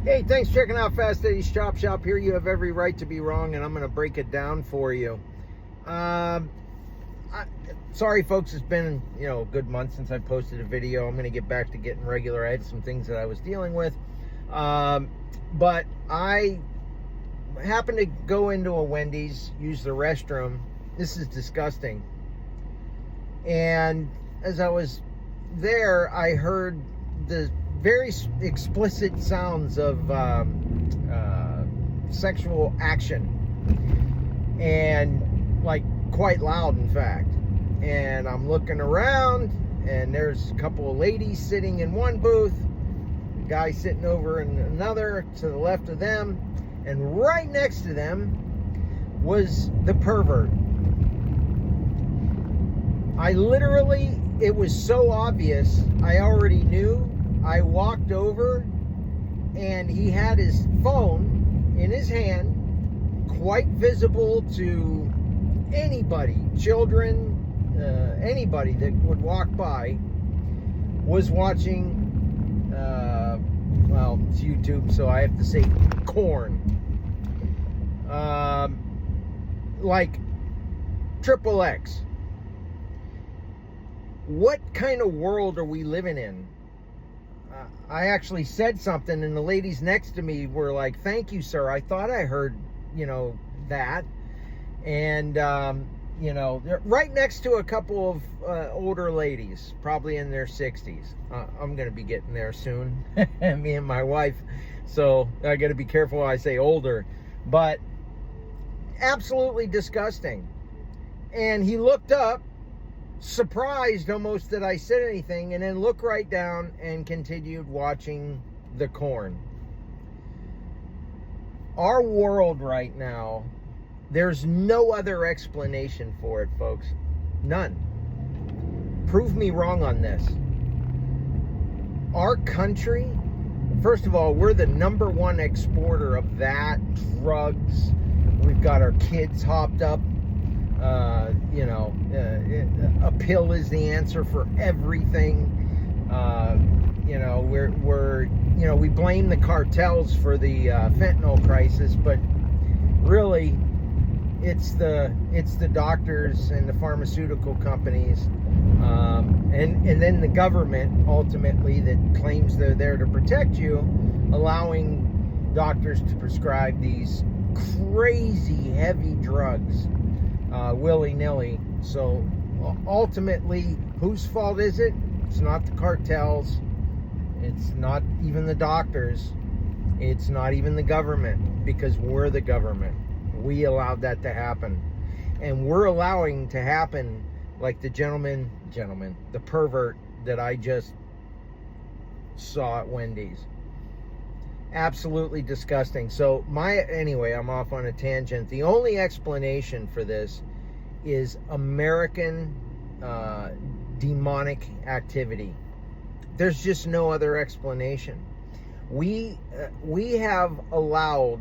Hey, thanks for checking out Fast Eddie's Chop Shop. Here you have every right to be wrong, and I'm going to break it down for you. Sorry, folks, it's been a good month since I posted a video. I'm going to get back to getting regular. I had some things that I was dealing with, but I happened to go into a Wendy's, use the restroom. This is disgusting. And as I was there, I heard the very explicit sounds of sexual action, and like quite loud, in fact. And I'm looking around, and there's a couple of ladies sitting in one booth, a guy sitting over in another to the left of them, and right next to them was the pervert. I literally, it was so obvious, I already knew. I walked over, and he had his phone in his hand, quite visible to anybody, children, anybody that would walk by, was watching, well, it's YouTube, so I have to say corn. Like XXX. What kind of world are we living in? I actually said something, and the ladies next to me were like, "Thank you, sir. I thought I heard, that." And, they're right next to a couple of older ladies, probably in their 60s. I'm going to be getting there soon, me and my wife. So I got to be careful when I say older. But absolutely disgusting. And he looked up, surprised almost that I said anything, and then looked right down and continued watching the corn. Our world right now, there's no other explanation for it, folks. None. Prove me wrong on this. Our country, first of all, we're the #1 exporter of that, drugs. We've got our kids hopped up. A pill is the answer for everything. We blame the cartels for the fentanyl crisis, but really, it's the doctors and the pharmaceutical companies, and then the government ultimately that claims they're there to protect you, allowing doctors to prescribe these crazy heavy drugs willy-nilly. So ultimately, whose fault is it? It's not the cartels. It's not even the doctors. It's not even the government, because we're the government. We allowed that to happen. And we're allowing to happen like the the pervert that I just saw at Wendy's. Absolutely disgusting. So anyway, I'm off on a tangent. The only explanation for this is American demonic activity. There's just no other explanation. We have allowed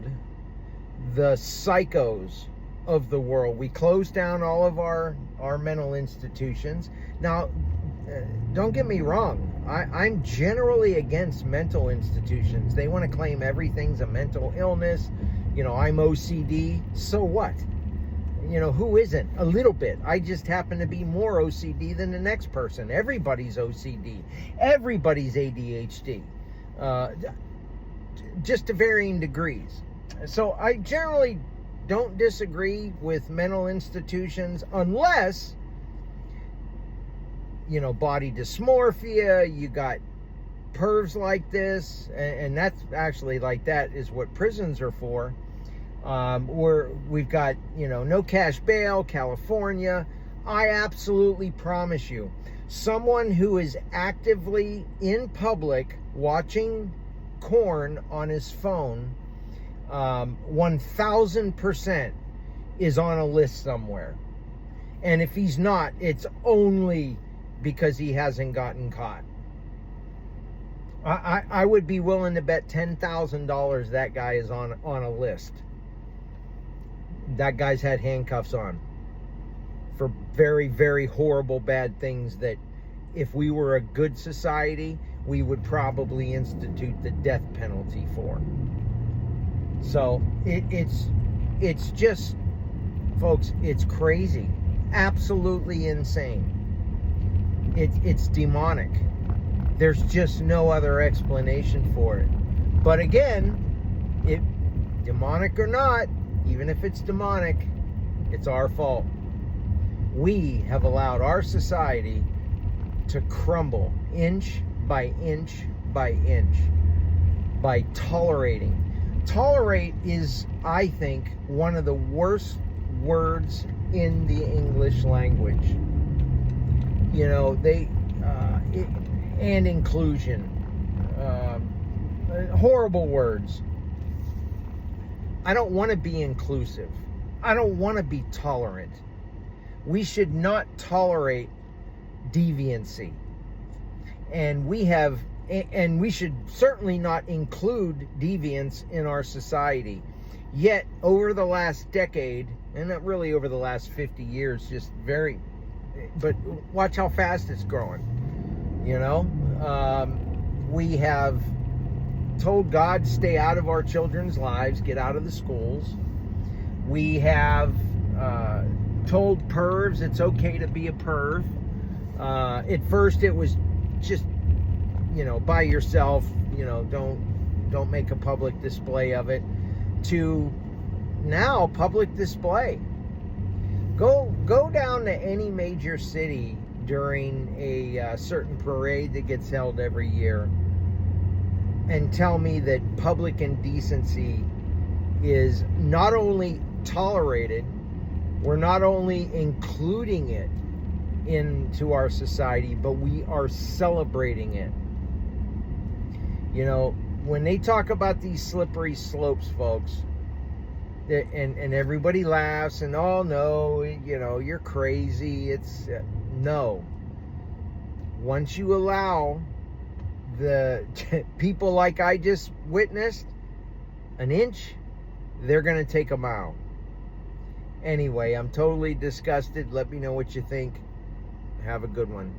the psychos of the world. We closed down all of our mental institutions. Now, don't get me wrong. I'm generally against mental institutions. They want to claim everything's a mental illness. I'm OCD. So what? Who isn't? A little bit. I just happen to be more OCD than the next person. Everybody's OCD. Everybody's ADHD. Just to varying degrees. So I generally don't disagree with mental institutions unless, body dysmorphia, you got pervs like this, and that's actually like that is what prisons are for. We've got, no cash bail, California. I absolutely promise you, someone who is actively in public watching corn on his phone, 1000% is on a list somewhere. And if he's not, it's only because he hasn't gotten caught. I would be willing to bet $10,000 that guy is on a list. That guy's had handcuffs on for very, very horrible, bad things that if we were a good society, we would probably institute the death penalty for. So it's just, folks, it's crazy, absolutely insane. It's demonic. There's just no other explanation for it. But again, demonic or not, even if it's demonic, it's our fault. We have allowed our society to crumble inch by inch by inch by tolerating. Tolerate is, I think, one of the worst words in the English language. You know, and inclusion. Horrible words. I don't want to be inclusive. I don't want to be tolerant. We should not tolerate deviancy. And we should certainly not include deviance in our society. Yet, over the last decade, and not really over the last 50 years, but watch how fast it's growing. You know, we have told God, stay out of our children's lives, get out of the schools. We have told pervs it's okay to be a perv. At first it was just, you know, by yourself, you know, don't make a public display of it, to now public display. Go down to any major city during a certain parade that gets held every year and tell me that public indecency is not only tolerated, we're not only including it into our society, but we are celebrating it. You know, when they talk about these slippery slopes, folks, and everybody laughs and, oh no, you know, you're crazy. It's no. Once you allow the people like I just witnessed an inch, they're going to take a mile. Anyway, I'm totally disgusted. Let me know what you think. Have a good one.